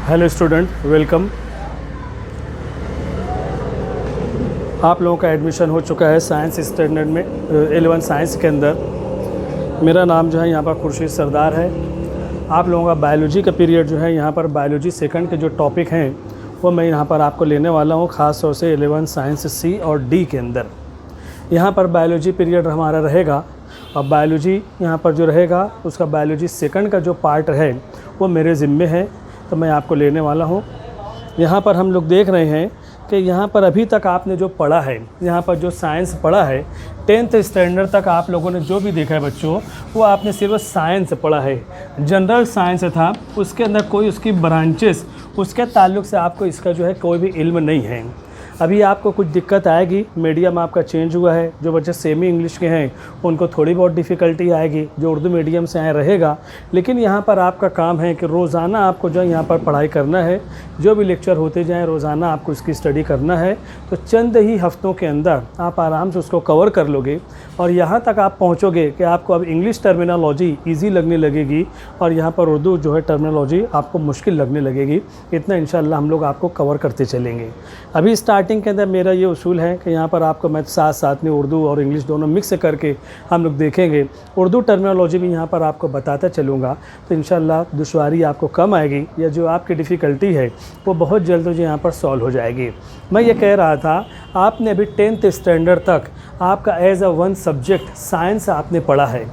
Hello student, welcome. आप लोगों का एडमिशन हो चुका है साइंस स्टैंडर्ड में 11 साइंस के अंदर। मेरा नाम जो है यहाँ पर खुर्शीद सरदार है। आप लोगों का बायोलॉजी का पीरियड जो है यहाँ पर बायोलॉजी सेकंड के जो टॉपिक हैं वो मैं यहाँ पर आपको लेने वाला हूँ, ख़ास तौर से 11 साइंस सी और डी के अंदर। यहाँ पर बायोलॉजी पीरियड हमारा रहेगा और बायोलॉजी यहाँ पर जो रहेगा उसका बायोलॉजी सेकंड का जो पार्ट है वो मेरे ज़िम्मे है, तो मैं आपको लेने वाला हूँ। यहाँ पर हम लोग देख रहे हैं कि यहाँ पर अभी तक आपने जो पढ़ा है, यहाँ पर जो साइंस पढ़ा है 10th स्टैंडर्ड तक आप लोगों ने जो भी देखा है बच्चों, वो आपने सिर्फ साइंस पढ़ा है। जनरल साइंस था, उसके अंदर कोई उसकी ब्रांचेस, उसके ताल्लुक़ से आपको इसका जो है कोई भी इल्म नहीं है। अभी आपको कुछ दिक्कत आएगी, मीडियम आपका चेंज हुआ है। जो बच्चे सेमी इंग्लिश के हैं उनको थोड़ी बहुत डिफ़िकल्टी आएगी, जो उर्दू मीडियम से आए रहेगा। लेकिन यहाँ पर आपका काम है कि रोज़ाना आपको जो यहाँ पर पढ़ाई करना है, जो भी लेक्चर होते जाएँ रोज़ाना आपको इसकी स्टडी करना है। तो चंद ही हफ्तों के अंदर आप आराम से उसको कवर कर लोगे और यहाँ तक आप पहुँचोगे कि आपको अब इंग्लिश टर्मिनोलॉजी ईजी लगने लगेगी और यहाँ पर उर्दू जो है टर्मिनोलॉजी आपको मुश्किल लगने लगेगी। इतना इंशाअल्लाह हम लोग आपको कवर करते चलेंगे। अभी स्टार्टिंग के अंदर मेरा ये उसूल है कि यहाँ पर आपको मैं साथ साथ में उर्दू और इंग्लिश दोनों मिक्स करके हम लोग देखेंगे। उर्दू टर्मिनोलॉजी भी यहाँ पर आपको बताता चलूँगा, तो इंशाअल्लाह दुश्वारी आपको कम आएगी या जो आपकी डिफ़िकल्टी है वो बहुत जल्द जो यहाँ पर सॉल्व हो जाएगी। मैं ये कह रहा था, आपने अभी 10th स्टैंडर्ड तक आपका as a one subject science आपने पढ़ा है।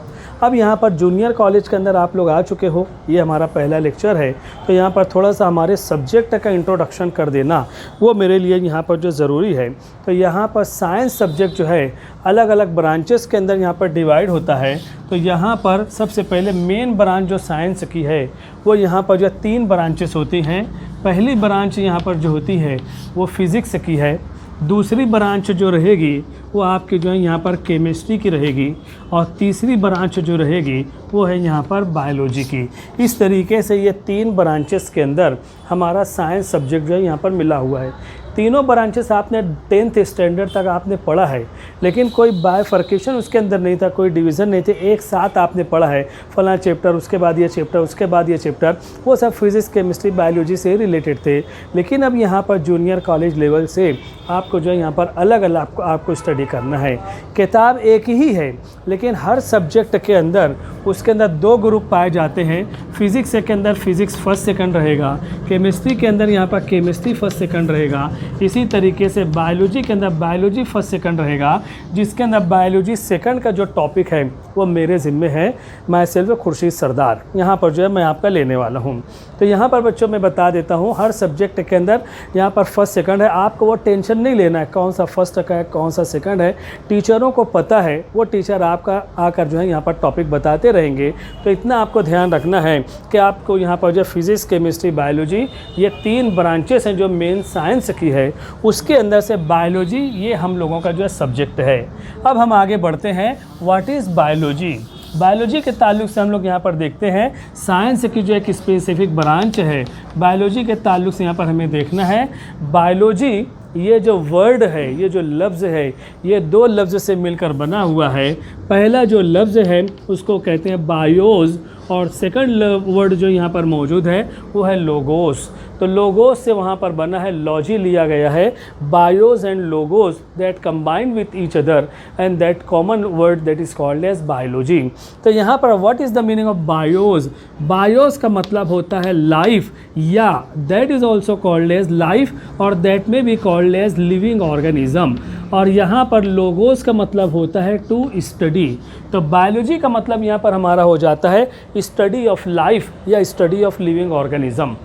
अब यहाँ पर जूनियर कॉलेज के अंदर आप लोग आ चुके हो, ये हमारा पहला लेक्चर है, तो यहाँ पर थोड़ा सा हमारे सब्जेक्ट का इंट्रोडक्शन कर देना वो मेरे लिए यहाँ पर जो ज़रूरी है। तो यहाँ पर साइंस सब्जेक्ट जो है अलग अलग ब्रांचेस के अंदर यहाँ पर डिवाइड होता है। तो यहाँ पर सबसे पहले मेन ब्रांच जो साइंस की है वो यहाँ पर जो 3 ब्रांचेस होती हैं। पहली ब्रांच यहाँ पर जो होती है वो फिज़िक्स की है। दूसरी ब्रांच जो रहेगी वो आपकी जो है यहाँ पर केमिस्ट्री की रहेगी और तीसरी ब्रांच जो रहेगी वो है यहाँ पर बायोलॉजी की। इस तरीके से ये 3 ब्रांचेस के अंदर हमारा साइंस सब्जेक्ट जो है यहाँ पर मिला हुआ है। तीनों ब्रांचेस आपने 10th स्टैंडर्ड तक आपने पढ़ा है, लेकिन कोई बायफर्केशन उसके अंदर नहीं था, कोई डिवीज़न नहीं थे। एक साथ आपने पढ़ा है, फलां चैप्टर उसके बाद ये चैप्टर उसके बाद ये चैप्टर, वो सब फिज़िक्स केमिस्ट्री बायोलॉजी से रिलेटेड थे। लेकिन अब यहाँ पर जूनियर कॉलेज लेवल से आपको जो है यहाँ पर अलग अलग आपको स्टडी करना है। किताब एक ही है लेकिन हर सब्जेक्ट के अंदर उसके अंदर 2 ग्रुप पाए जाते हैं। फिज़िक्स के अंदर फिज़िक्स फर्स्ट सेकंड रहेगा, केमिस्ट्री के अंदर यहाँ पर केमिस्ट्री फर्स्ट सेकंड रहेगा। इसी तरीके से बायोलॉजी के अंदर बायोलॉजी फर्स्ट सेकंड रहेगा, जिसके अंदर बायोलॉजी सेकंड का जो टॉपिक है वो मेरे ज़िम्मे है। मैं सिर्फ खुर्शीद सरदार यहाँ पर जो है मैं आपका लेने वाला हूँ। तो यहाँ पर बच्चों मैं बता देता हूँ, हर सब्जेक्ट के अंदर यहाँ पर फर्स्ट सेकंड है। आपको वो टेंशन नहीं लेना है कौन सा फर्स्ट है कौन सा सेकंड है, टीचरों को पता है, वो टीचर आपका आकर जो है यहाँ पर टॉपिक बताते रहेंगे। तो इतना आपको ध्यान रखना है कि आपको यहाँ पर जो फिज़िक्स केमिस्ट्री बायोलॉजी ये 3 ब्रांचेस हैं जो मेन साइंस की है, उसके अंदर से बायोलॉजी ये हम लोगों का जो है सब्जेक्ट है। अब हम आगे बढ़ते हैं, व्हाट इज़ बायोलॉजी। बायोलॉजी के ताल्लुक से हम लोग यहाँ पर देखते हैं साइंस की जो एक स्पेसिफिक ब्रांच है। बायोलॉजी के ताल्लुक से यहाँ पर हमें देखना है बायोलॉजी, ये जो वर्ड है, ये जो लफ्ज़ है, ये 2 लफ्ज़ से मिलकर बना हुआ है। पहला जो लफ्ज़ है उसको कहते हैं बायोज और सेकंड वर्ड जो यहाँ पर मौजूद है वो है लोगोस। तो लोगोस से वहाँ पर बना है, लॉजी लिया गया है। Bios and logos that combine with each other and that common word that is called as biology. तो यहाँ पर what is the meaning of bios. Bios का मतलब होता है लाइफ, या that is also called as life और that may be called as living organism. और यहाँ पर लोगोस का मतलब होता है टू स्टडी। तो बायोलॉजी का मतलब यहाँ पर हमारा हो जाता है स्टडी ऑफ लाइफ या स्टडी ऑफ लिविंग ऑर्गेनिज्म,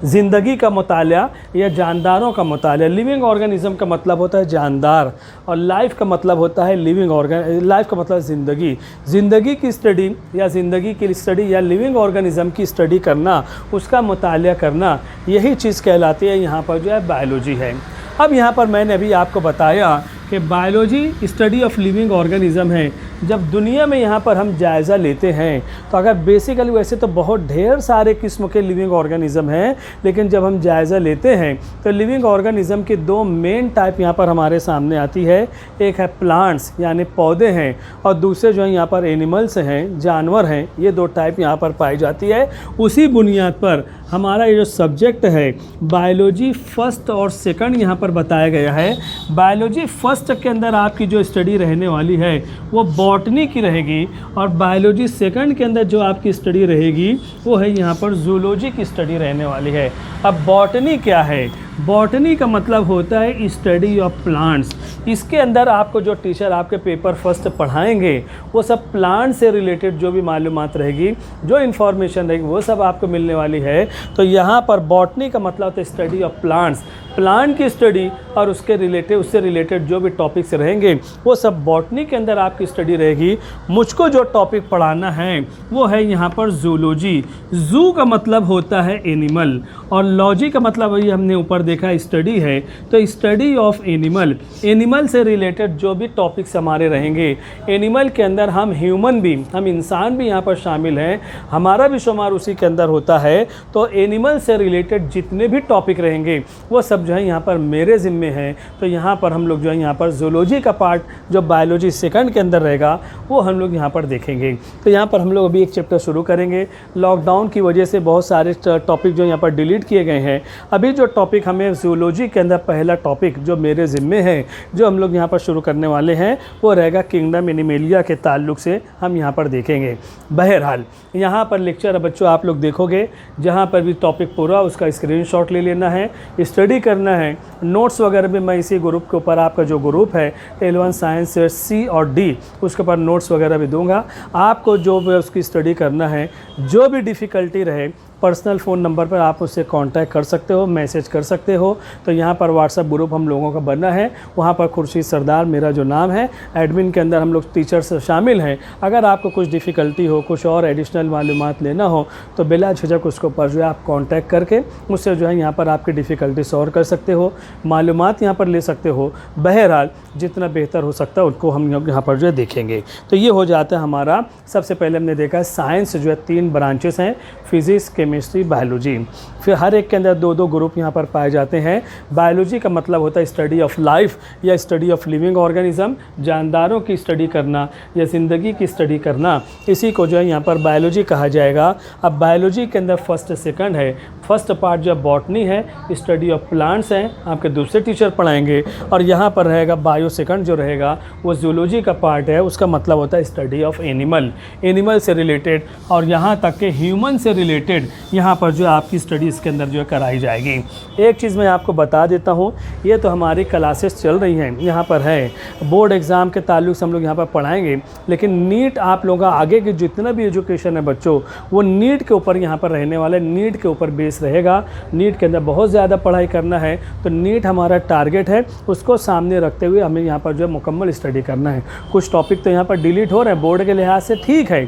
ज़िंदगी का मुताला या जानदारों का मुताला। लिविंग ऑर्गेनिज्म का मतलब होता है जानदार और लाइफ का मतलब होता है लाइफ का मतलब ज़िंदगी। ज़िंदगी की स्टडी या ज़िंदगी की स्टडी या लिविंग ऑर्गेनिज्म की स्टडी करना, उसका मुताला करना, यही चीज़ कहलाती है यहाँ पर जो है बायोलॉजी है। अब यहाँ पर मैंने अभी आपको बताया कि biology study of living organism है। जब दुनिया में यहाँ पर हम जायज़ा लेते हैं तो अगर बेसिकली वैसे तो बहुत ढेर सारे किस्म के लिविंग ऑर्गेनिज्म हैं, लेकिन जब हम जायज़ा लेते हैं तो लिविंग ऑर्गेनिज्म की दो मेन टाइप यहाँ पर हमारे सामने आती है। एक है प्लांट्स यानी पौधे हैं, और दूसरे जो है यहाँ पर एनिमल्स हैं, जानवर हैं। ये दो टाइप यहाँ पर पाई जाती है। उसी बुनियाद पर हमारा ये जो सब्जेक्ट है बायोलॉजी फर्स्ट और सेकंड यहाँ पर बताया गया है। बायोलॉजी फर्स्ट के अंदर आपकी जो स्टडी रहने वाली है वो बॉटनी की रहेगी, और बायोलॉजी सेकंड के अंदर जो आपकी स्टडी रहेगी वो है यहाँ पर जूलॉजी की स्टडी रहने वाली है। अब बॉटनी क्या है? बॉटनी का मतलब होता है स्टडी ऑफ प्लांट्स। इसके अंदर आपको जो टीचर आपके पेपर फर्स्ट पढ़ाएंगे वो सब प्लांट से रिलेटेड जो भी मालूमात रहेगी, जो इन्फॉर्मेशन रहेगी, वो सब आपको मिलने वाली है। तो यहाँ पर बॉटनी का मतलब होता है स्टडी ऑफ प्लांट्स, प्लांट की स्टडी, और उससे रिलेटेड जो भी टॉपिक्स रहेंगे वो सब बॉटनी के अंदर आपकी स्टडी रहेगी। मुझको जो टॉपिक पढ़ाना है वो है यहाँ पर जूलॉजी। जू का मतलब होता है एनिमल, और लॉजी का मतलब वही हमने ऊपर देखा स्टडी है। तो स्टडी ऑफ एनिमल, एनिमल से रिलेटेड जो भी टॉपिक्स हमारे रहेंगे, एनिमल के अंदर हम ह्यूमन भी, हम इंसान भी यहाँ पर शामिल हैं, हमारा भी शुमार उसी के अंदर होता है। तो एनिमल से रिलेटेड जितने भी टॉपिक रहेंगे वो सब जो है यहाँ पर मेरे ज़िम्मे हैं। तो यहाँ पर हम लोग जो है यहाँ पर जूलॉजी का पार्ट जो बायोलॉजी सेकंड के अंदर रहेगा वो हम लोग यहाँ पर देखेंगे। तो यहाँ पर हम लोग अभी एक चैप्टर शुरू करेंगे। लॉकडाउन की वजह से बहुत सारे टॉपिक जो यहाँ पर डिलीट किए गए हैं। अभी जो टॉपिक हमें जूलॉजी के अंदर पहला टॉपिक जो मेरे ज़िम्मे है, जो हम लोग यहाँ पर शुरू करने वाले हैं, वो रहेगा किंगडम एनिमेलिया के ताल्लुक से हम यहाँ पर देखेंगे। बहरहाल यहाँ पर लेक्चर बच्चों आप लोग देखोगे, जहाँ पर भी टॉपिक पूरा उसका स्क्रीनशॉट ले लेना है, स्टडी करना है। नोट्स वगैरह भी मैं इसी ग्रुप के ऊपर, आपका जो ग्रुप है L1 साइंस C और D, उसके ऊपर नोट्स वगैरह भी दूंगा। आपको जो भी उसकी स्टडी करना है, जो भी डिफ़िकल्टी रहे, पर्सनल फ़ोन नंबर पर आप उससे कांटेक्ट कर सकते हो, मैसेज कर सकते हो। तो यहाँ पर व्हाट्सएप ग्रुप हम लोगों का बना है, वहाँ पर खुर्शीद सरदार मेरा जो नाम है, एडमिन के अंदर हम लोग टीचर्स शामिल हैं। अगर आपको कुछ डिफ़िकल्टी हो, कुछ और एडिशनल मालूमात लेना हो, तो बिला झिझक उसके ऊपर जो है आप कांटेक्ट करके मुझसे जो है यहाँ पर आपकी डिफ़िकल्टी सॉल्व कर सकते हो, मालूमात यहाँ पर ले सकते हो। बहरहाल जितना बेहतर हो सकता है उनको हम यहाँ पर जो है देखेंगे। तो ये हो जाता है हमारा, सबसे पहले हमने देखा है साइंस जो है 3 ब्रांचेस हैं, फिज़िक्स, केमिस्ट्री, बायोलॉजी। फिर हर एक के अंदर 2-2 ग्रुप यहाँ पर पाए जाते हैं। बायोलॉजी का मतलब होता है स्टडी ऑफ लाइफ या स्टडी ऑफ लिविंग ऑर्गेनिज्म, जानदारों की स्टडी करना या ज़िंदगी की स्टडी करना, इसी को जो है यहाँ पर बायोलॉजी कहा जाएगा। अब बायोलॉजी के अंदर फर्स्ट सेकंड है। फर्स्ट पार्ट जो बॉटनी है, स्टडी ऑफ प्लांट्स हैं, आपके दूसरे टीचर पढ़ाएंगे, और यहाँ पर रहेगा बायो सेकंड जो रहेगा वो जूलॉजी का पार्ट है। उसका मतलब होता है स्टडी ऑफ एनिमल, एनिमल से रिलेटेड, और यहाँ तक के ह्यूमन से रिलेटेड यहाँ पर जो आपकी स्टडी इसके अंदर जो है कराई जाएगी। एक चीज़ मैं आपको बता देता हूँ, ये तो हमारी क्लासेस चल रही हैं, यहाँ पर है बोर्ड एग्ज़ाम के ताल्लुक से हम लोग यहाँ पर पढ़ाएंगे, लेकिन नीट आप लोगों का आगे की जितना भी एजुकेशन है बच्चों, वो नीट के ऊपर यहाँ पर रहने वाला है, नीट के ऊपर बेस रहेगा। नीट के अंदर बहुत ज़्यादा पढ़ाई करना है, तो नीट हमारा टारगेट है, उसको सामने रखते हुए हमें यहाँ पर जो है मुकम्मल स्टडी करना है। कुछ टॉपिक तो यहाँ पर डिलीट हो रहे हैं बोर्ड के लिहाज से, ठीक है,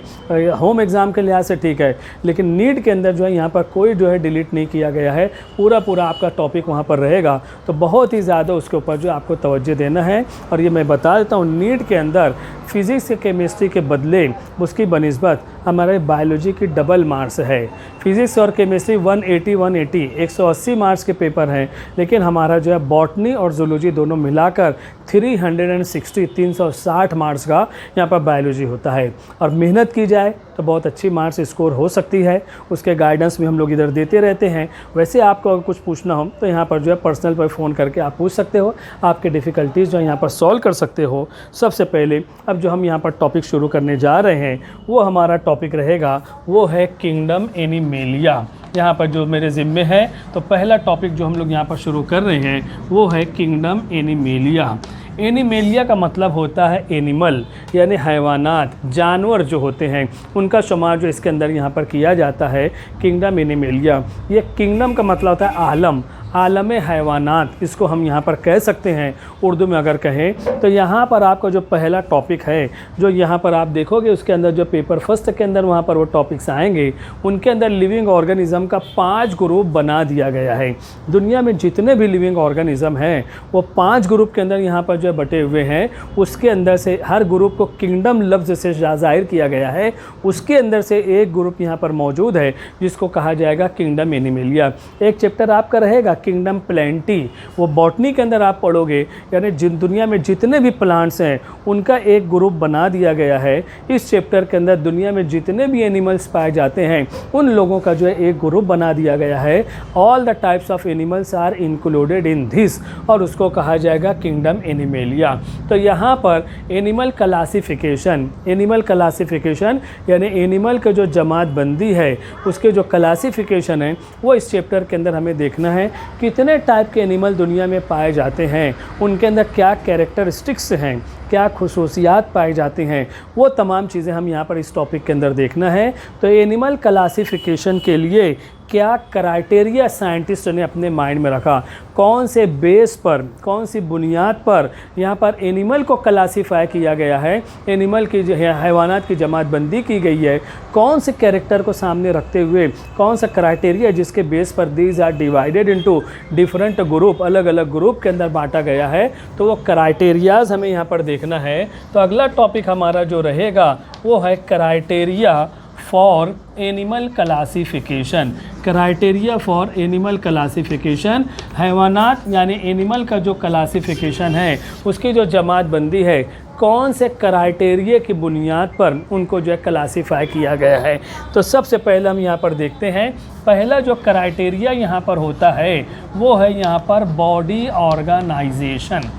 होम एग्ज़ाम के लिहाज से ठीक है, लेकिन नीट के अंदर जो है यहाँ पर कोई जो है डिलीट नहीं किया गया है, पूरा आपका टॉपिक वहाँ पर रहेगा। तो बहुत ही ज़्यादा उसके ऊपर जो आपको तवज्जो देना है। और ये मैं बता देता हूँ, नीट के अंदर फिज़िक्स के केमिस्ट्री के बदले उसकी बनिस्बत हमारे बायोलॉजी की डबल मार्क्स है। फिज़िक्स और केमिस्ट्री 180 मार्क्स के पेपर हैं, लेकिन हमारा जो है बॉटनी और जूलॉजी दोनों मिलाकर 360 मार्क्स का यहाँ पर बायोलॉजी होता है। और मेहनत की जाए तो बहुत अच्छी मार्क्स स्कोर हो सकती है, उसके गाइडेंस भी हम लोग इधर देते रहते हैं। वैसे आपको अगर कुछ पूछना हो तो यहाँ पर जो है पर्सनल पर फ़ोन करके आप पूछ सकते हो, आपके डिफ़िकल्टीज़ जो है यहाँ पर सॉल्व कर सकते हो। सबसे पहले अब जो हम यहाँ पर टॉपिक शुरू करने जा रहे हैं वो हमारा टॉपिक रहेगा, वो है किंगडम एनिमेलिया। यहाँ पर जो मेरे ज़िम्मे है, तो पहला टॉपिक जो हम लोग यहाँ पर शुरू कर रहे हैं वो है किंगडम एनिमेलिया। एनिमेलिया का मतलब होता है एनिमल, यानी हैवानात, जानवर जो होते हैं उनका शुमार जो इसके अंदर यहाँ पर किया जाता है, किंगडम एनिमेलिया। ये किंगडम का मतलब होता है आलम, आलम हैवानात, इसको हम यहाँ पर कह सकते हैं उर्दू में अगर कहें तो। यहाँ पर आपका जो पहला टॉपिक है, जो यहाँ पर आप देखोगे उसके अंदर जो पेपर फर्स्ट के अंदर वहाँ पर वो टॉपिक्स आएंगे, उनके अंदर लिविंग ऑर्गेनिज्म का 5 ग्रुप बना दिया गया है। दुनिया में जितने भी लिविंग ऑर्गेनिज्म हैं वो 5 ग्रुप के अंदर यहाँ पर जो बटे हुए हैं। उसके अंदर से हर ग्रुप को किंगडम लफ्ज़ से जाहिर किया गया है। उसके अंदर से एक ग्रुप यहाँ पर मौजूद है जिसको कहा जाएगा किंगडम एनिमेलिया। एक चैप्टर आपका रहेगा किंगडम प्लेंटी, वो बॉटनी के अंदर आप पढ़ोगे, यानी जिन दुनिया में जितने भी प्लांट्स हैं उनका एक ग्रुप बना दिया गया है। इस चैप्टर के अंदर दुनिया में जितने भी एनिमल्स पाए जाते हैं उन लोगों का जो है एक ग्रुप बना दिया गया है। All the types of animals are included in this, और उसको कहा जाएगा किंगडम एनिमेलिया। तो यहाँ पर एनिमल क्लासिफिकेशन, एनिमल क्लासिफिकेशन यानी एनिमल का जो जमात बंदी है उसके जो क्लासिफिकेशन है वो इस चैप्टर के अंदर हमें देखना है। कितने टाइप के एनिमल दुनिया में पाए जाते हैं, उनके अंदर क्या कैरेक्टरिस्टिक्स हैं, क्या खुसूसियात पाई जाती हैं, वो तमाम चीज़ें हम यहाँ पर इस टॉपिक के अंदर देखना है। तो एनिमल क्लासिफिकेशन के लिए क्या क्राइटेरिया साइंटिस्ट ने अपने माइंड में रखा, कौन से बेस पर, कौन सी बुनियाद पर यहाँ पर एनिमल को क्लासीफाई किया गया है, एनिमल की जो है हैवानात की जमात बंदी की गई है, कौन से कैरेक्टर को सामने रखते हुए कौन सा क्राइटेरिया जिसके बेस पर these are divided into different group, अलग अलग ग्रुप के अंदर बांटा गया है। तो वो क्राइटेरियाज हमें यहाँ पर देखना है। तो अगला टॉपिक हमारा जो रहेगा वो है criteria for animal classification. Criteria for animal classification, हैवानात यानी एनिमल का जो क्लासिफिकेशन है उसकी जो जमात बंदी है, कौन से क्राइटेरिया की बुनियाद पर उनको जो है क्लासीफाई किया गया है। तो सबसे पहले हम यहाँ पर देखते हैं, पहला जो क्राइटेरिया यहाँ पर होता है वो है यहाँ पर बॉडी ऑर्गेनाइजेशन।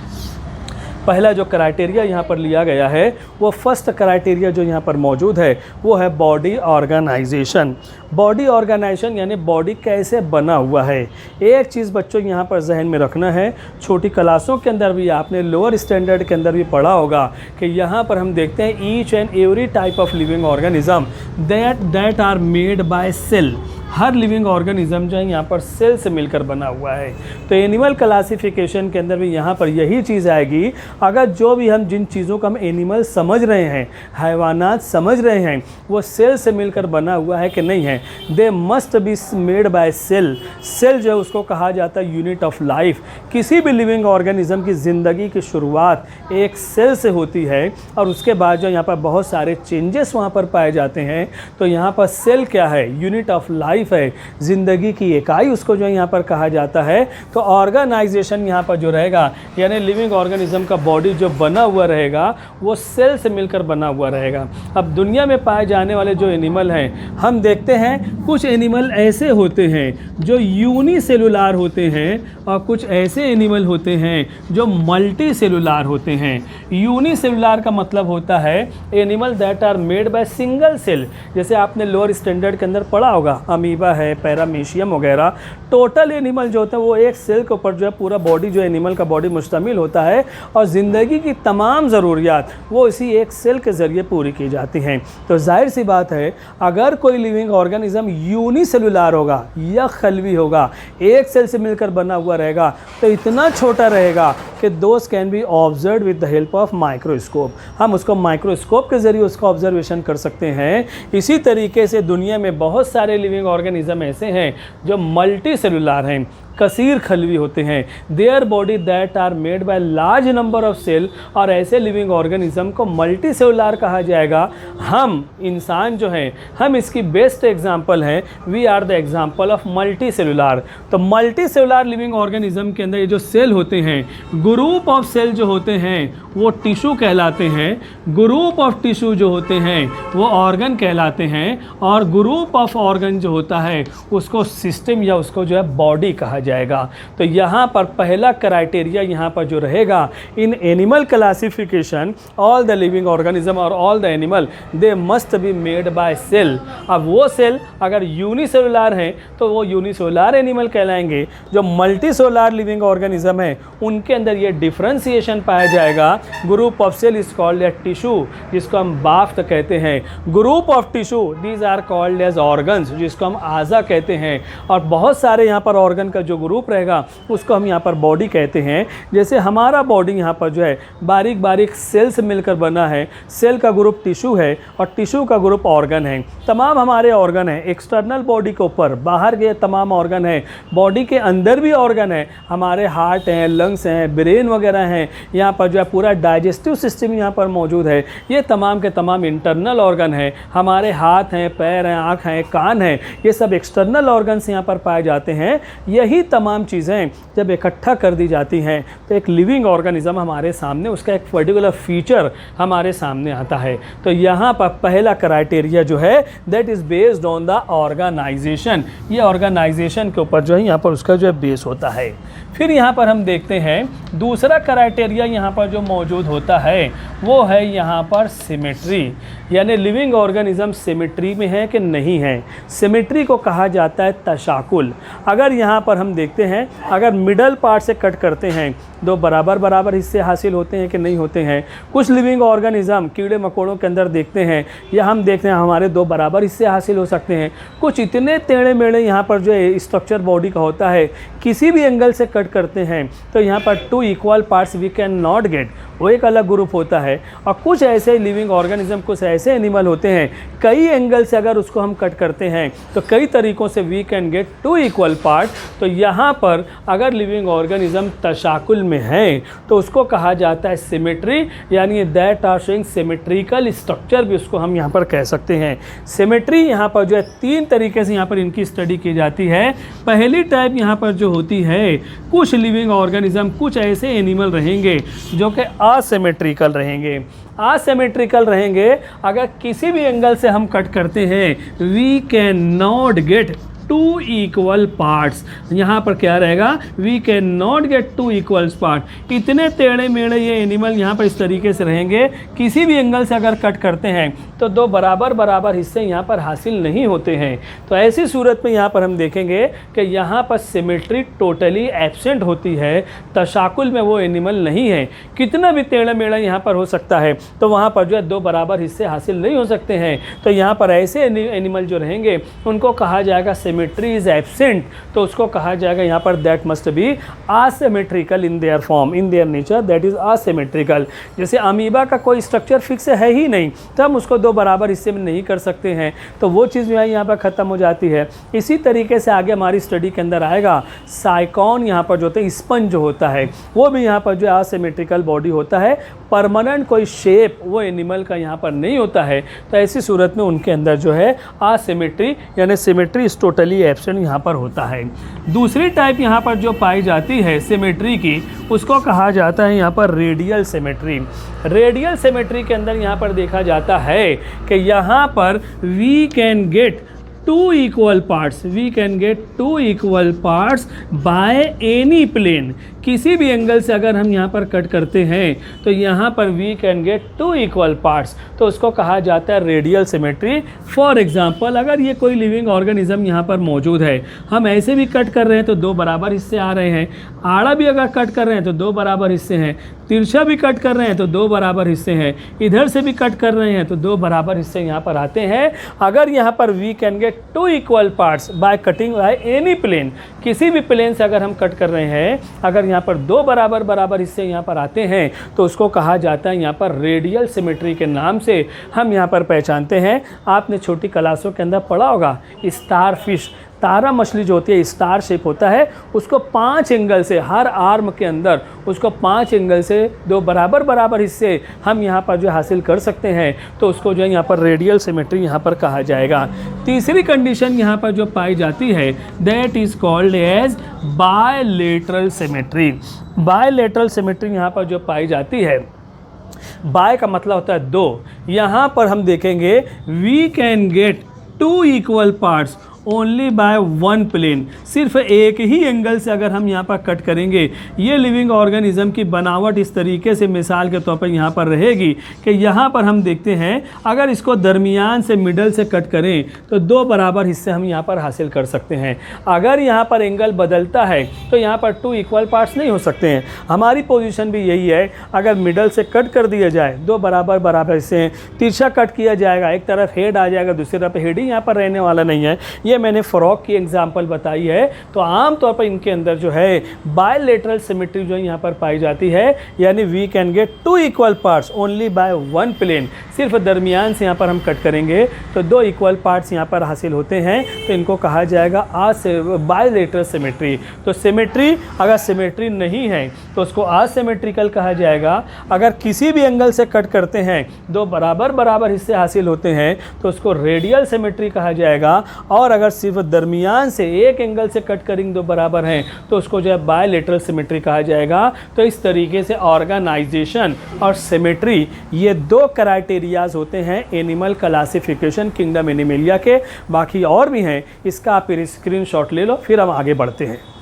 पहला जो क्राइटेरिया यहाँ पर लिया गया है वो फर्स्ट क्राइटेरिया जो यहाँ पर मौजूद है वो है बॉडी ऑर्गेनाइजेशन। बॉडी ऑर्गेनाइजेशन यानी बॉडी कैसे बना हुआ है। एक चीज़ बच्चों यहाँ पर जहन में रखना है, छोटी क्लासों के अंदर भी आपने लोअर स्टैंडर्ड के अंदर भी पढ़ा होगा कि यहाँ पर हम देखते हैं each and every type of living organism that are made by cell. हर लिविंग ऑर्गेनिज्म जो है यहाँ पर सेल से मिलकर बना हुआ है। तो एनिमल क्लासिफिकेशन के अंदर भी यहाँ पर यही चीज़ आएगी। अगर जो भी हम जिन चीज़ों को हम एनिमल समझ रहे हैं, हैवानात समझ रहे हैं, वो सेल से मिलकर बना हुआ है कि नहीं है, they must be made by cell. Cell जो है उसको कहा जाता है यूनिट ऑफ लाइफ। किसी भी लिविंग ऑर्गेनिज्म की ज़िंदगी की शुरुआत एक सेल से होती है और उसके बाद जो यहाँ पर बहुत सारे चेंजेस वहाँ पर पाए जाते हैं। तो यहाँ पर सेल क्या है, यूनिट ऑफ लाइफ है, ज़िंदगी की इकाई उसको जो यहाँ पर कहा जाता है। तो ऑर्गेनाइजेशन यहाँ पर जो रहेगा यानी लिविंग ऑर्गेनिज्म का बॉडी जो बना हुआ रहेगा वो सेल से मिलकर बना हुआ रहेगा। अब दुनिया में पाए जाने वाले जो एनिमल हैं, हम देखते हैं कुछ एनिमल ऐसे होते हैं जो यूनिसेलुलार होते हैं और कुछ ऐसे एनिमल होते हैं जो मल्टी सेलुलार होते हैं। यूनिसेलुलार का मतलब होता है animal that are made by single cell. जैसे आपने लोअर स्टैंडर्ड के अंदर पढ़ा होगा, अमीबा है, पैरामीशियम वगैरह, टोटल एनिमल जो होता है वो एक सेल के ऊपर जो है पूरा बॉडी जो एनिमल का बॉडी मुश्तमिल होता है और ज़िंदगी की तमाम ज़रूरियात वो इसी एक सेल के ज़रिए पूरी की जाती हैं। तो जाहिर सी बात है अगर कोई लिविंग ऑर्गेनिज्म यूनिसेलुलार होगा या खलवी होगा, एक सेल से मिलकर बना हुआ रहेगा, तो इतना छोटा रहेगा कि those can be observe with the help of microscope. हम उसको माइक्रोस्कोप के ज़रिए उसका ऑब्जर्वेशन कर सकते हैं। इसी तरीके से दुनिया में बहुत सारे लिविंग ऑर्गेनिज्म ऐसे हैं जो मल्टी सेलुलार हैं, कसीर खलवी होते हैं। Their body that are made by large number of cell, और ऐसे लिविंग ऑर्गेनिज्म को मल्टी सेलुलार कहा जाएगा। हम इंसान जो हैं हम इसकी बेस्ट एग्जांपल हैं, we are the example of multi cellular. तो मल्टी सेलुलार लिविंग ऑर्गेनिज्म के अंदर ये जो सेल होते हैं, ग्रुप ऑफ सेल जो होते हैं वो टिश्यू कहलाते हैं, ग्रुप ऑफ टिश्यू जो होते हैं वो ऑर्गन कहलाते हैं, और ग्रुप ऑफ ऑर्गन जो होता है उसको सिस्टम या उसको जो है बॉडी कहा जाएगा। तो यहाँ पर पहला क्राइटेरिया यहाँ पर जो रहेगा, in animal classification all the living organism और all the animal they must be made by cell. अब वो सेल अगर यूनिसेलुलार हैं तो वो यूनिसेलुलार एनिमल कहलाएंगे। जो मल्टी सेलुलार लिविंग ऑर्गेनिज्म है उनके अंदर ये डिफ्रेंसिएशन पाया जाएगा। Group of cell is called as tissue, जिसको हम बाफ्ट कहते हैं। Group of tissue these are called as organs, जिसको हम आज़ा कहते हैं। और बहुत सारे यहाँ पर ऑर्गन का जो जो ग्रुप रहेगा उसको हम यहाँ पर बॉडी कहते हैं। जैसे हमारा बॉडी यहाँ पर जो है बारीक बारीक सेल से मिलकर बना है, सेल का ग्रुप टिश्यू है और टिश्यू का ग्रुप ऑर्गन है। तमाम हमारे ऑर्गन है, एक्सटर्नल बॉडी के ऊपर बाहर के तमाम ऑर्गन है, बॉडी के अंदर भी ऑर्गन है, हमारे हार्ट हैं, लंग्स हैं, ब्रेन वगैरह हैं, यहाँ पर जो है पूरा डाइजेस्टिव सिस्टम यहाँ पर मौजूद है। ये तमाम के तमाम इंटरनल ऑर्गन है। हमारे हाथ हैं, पैर हैं, आँख हैं, कान हैं, ये सब एक्सटर्नल ऑर्गन्स यहाँ पर पाए जाते हैं। यही तमाम चीज़ें जब इकट्ठा कर दी जाती हैं तो एक लिविंग ऑर्गेनिज्म हमारे सामने, उसका एक पर्टिकुलर फीचर हमारे सामने आता है। तो यहाँ पर पहला क्राइटेरिया जो है that is based on the organization. ये ऑर्गेनाइजेशन के ऊपर जो है यहाँ पर उसका जो है बेस होता है। फिर यहाँ पर हम देखते हैं दूसरा क्राइटेरिया यहाँ पर जो मौजूद होता है वो है यहाँ पर सिमेट्री, यानी लिविंग ऑर्गेनिज्म सिमेट्री में है कि नहीं है। सिमेट्री को कहा जाता है तशाकुल। अगर यहाँ पर हम देखते हैं, अगर मिडल पार्ट से कट करते हैं, दो बराबर बराबर हिस्से हासिल होते हैं कि नहीं होते हैं। कुछ लिविंग ऑर्गेनिज्म कीड़े मकोड़ों के अंदर देखते हैं या हम देखते हैं हमारे दो बराबर हिस्से हासिल हो सकते हैं। कुछ इतने टेढ़े मेढ़े यहाँ पर जो है स्ट्रक्चर बॉडी का होता है, किसी भी एंगल से कट करते हैं तो यहाँ पर 2 equal parts we can not get, वो एक अलग ग्रुप होता है। और कुछ ऐसे लिविंग ऑर्गेनिज्म, कुछ ऐसे एनिमल होते हैं, कई एंगल से अगर उसको हम कट करते हैं तो कई तरीक़ों से we can get 2 equal part. तो यहाँ पर अगर लिविंग ऑर्गेनिज्म तशाकुल में है तो उसको कहा जाता है सिमेट्री, यानी that are showing symmetrical structure भी उसको हम यहाँ पर कह सकते हैं। सिमेट्री यहाँ पर जो है 3 तरीके से यहाँ पर इनकी स्टडी की जाती है। पहली टाइप यहाँ पर जो होती है, कुछ लिविंग ऑर्गेनिज्म, कुछ ऐसे एनिमल रहेंगे जो कि असिमेट्रिकल रहेंगे। असिमेट्रिकल रहेंगे, अगर किसी भी एंगल से हम कट करते हैं we can not get 2 equal parts. यहाँ पर क्या रहेगा, we can not get 2 equal part. इतने टेढ़े मेढ़े ये एनिमल यहाँ पर इस तरीके से रहेंगे, किसी भी एंगल से अगर कट करते हैं तो दो बराबर बराबर हिस्से यहाँ पर हासिल नहीं होते हैं। तो ऐसी सूरत में यहाँ पर हम देखेंगे कि यहाँ पर सिमेट्री टोटली एब्सेंट होती है, तशाकुल में वो एनिमल नहीं है। कितना भी टेढ़ा मेढ़ा यहाँ पर हो सकता है तो वहाँ पर जो है दो बराबर हिस्से हासिल नहीं हो सकते हैं। तो यहाँ पर ऐसे एनिमल जो रहेंगे उनको कहा जाएगा सिमेट्री इज एब्सेंट, तो उसको कहा जाएगा यहाँ पर that must be asymmetrical in their form, in their nature that is asymmetrical. जैसे अमीबा का कोई स्ट्रक्चर फिक्स है ही नहीं तो हम उसको दो बराबर हिस्से में नहीं कर सकते हैं, तो वो चीज़ जो है यहाँ पर ख़त्म हो जाती है। इसी तरीके से आगे हमारी स्टडी के अंदर आएगा साइकॉन, यहाँ पर जो होता है स्पंज जो होता है वो भी यहाँ पर जो है असिमेट्रिकल बॉडी होता है, परमानेंट कोई शेप वो एनिमल का यहाँ पर नहीं होता है। तो ऐसी सूरत में उनके अंदर जो है असिमेट्री यानी सिमेट्री इज टोटली एब्सेंट यहाँ पर होता है। दूसरी टाइप यहाँ पर जो पाई जाती है सिमेट्री की, उसको कहा जाता है यहाँ पर रेडियल सिमेट्री। रेडियल सिमेट्री के अंदर यहाँ पर देखा जाता है कि यहाँ पर we can get 2 equal parts, we can get 2 equal parts by any plane. किसी भी एंगल से अगर हम यहाँ पर कट करते हैं तो यहाँ पर we can get 2 equal parts, तो उसको कहा जाता है रेडियल सिमेट्री। फॉर एग्जांपल अगर ये कोई लिविंग ऑर्गेनिज्म यहाँ पर मौजूद है, हम ऐसे भी कट कर रहे हैं तो दो बराबर हिस्से आ रहे हैं, आड़ा भी अगर कट कर रहे हैं तो दो बराबर हिस्से हैं, तिरछा भी कट कर रहे हैं तो दो बराबर हिस्से हैं, इधर से भी कट कर रहे हैं तो दो बराबर हिस्से यहाँ पर आते हैं। अगर यहाँ पर we can get 2 equal parts by cutting by any plane, किसी भी प्लेन से अगर हम कट कर रहे हैं, अगर यहाँ पर दो बराबर बराबर हिस्से यहाँ पर आते हैं तो उसको कहा जाता है यहाँ पर रेडियल सिमेट्री के नाम से हम यहाँ पर पहचानते हैं। आपने छोटी क्लासों के अंदर पढ़ा होगा स्टार फिश, तारा मछली जो होती है स्टार शेप होता है, उसको 5 एंगल से, हर आर्म के अंदर उसको 5 एंगल से दो बराबर बराबर हिस्से हम यहाँ पर जो हासिल कर सकते हैं, तो उसको जो है यहाँ पर रेडियल सिमेट्री यहाँ पर कहा जाएगा। तीसरी कंडीशन यहाँ पर जो पाई जाती है that is called as bilateral symmetry. Bilateral symmetry यहाँ पर जो पाई जाती है, बाय का मतलब होता है दो, यहाँ पर हम देखेंगे we can get 2 equal parts only by 1 plane. सिर्फ एक ही एंगल से अगर हम यहाँ पर कट करेंगे, ये लिविंग ऑर्गेनिज्म की बनावट इस तरीके से मिसाल के तौर पर यहाँ पर रहेगी कि यहाँ पर हम देखते हैं अगर इसको दरमियान से मिडल से कट करें तो दो बराबर हिस्से हम यहाँ पर हासिल कर सकते हैं। अगर यहाँ पर एंगल बदलता है तो यहाँ पर 2 इक्वल पार्ट्स नहीं हो सकते हैं। हमारी पोजीशन भी यही है, अगर मिडल से कट कर दिया जाए दो बराबर बराबर हिस्से हैं, तिरछा कट किया जाएगा, एक तरफ हेड आ जाएगा दूसरी तरफ हेड ही यहाँ पर रहने वाला नहीं है। ये मैंने फ्रॉग की एग्जांपल बताई है। तो आमतौर पर इनके अंदर जो है बायलेटरल सिमेट्री जो है यहाँ पर पाई जाती है, यानी we can get 2 equal parts only by 1 plane. सिर्फ दरमियान से यहाँ पर हम कट करेंगे तो 2 इक्वल पार्ट्स यहाँ पर हासिल होते हैं, तो इनको कहा जाएगा बायलेटरल सिमेट्री। तो सिमेट्री अगर सिमेट्री नहीं है तो उसको असिमेट्रिकल कहा जाएगा। अगर किसी भी एंगल से कट करते हैं 2 बराबर बराबर हिस्से हासिल होते हैं तो उसको रेडियल सिमेट्री कहा जाएगा। और अगर सिर्फ दरमियान से एक एंगल से कट करेंगे 2 बराबर हैं तो उसको जो है बायलेटरल सिमेट्री कहा जाएगा। तो इस तरीके से ऑर्गेनाइजेशन और सिमेट्री ये 2 क्राइटेरियाज होते हैं एनिमल क्लासिफिकेशन किंगडम एनिमलिया के। बाकी और भी हैं, इसका आप स्क्रीनशॉट ले लो, फिर हम आगे बढ़ते हैं।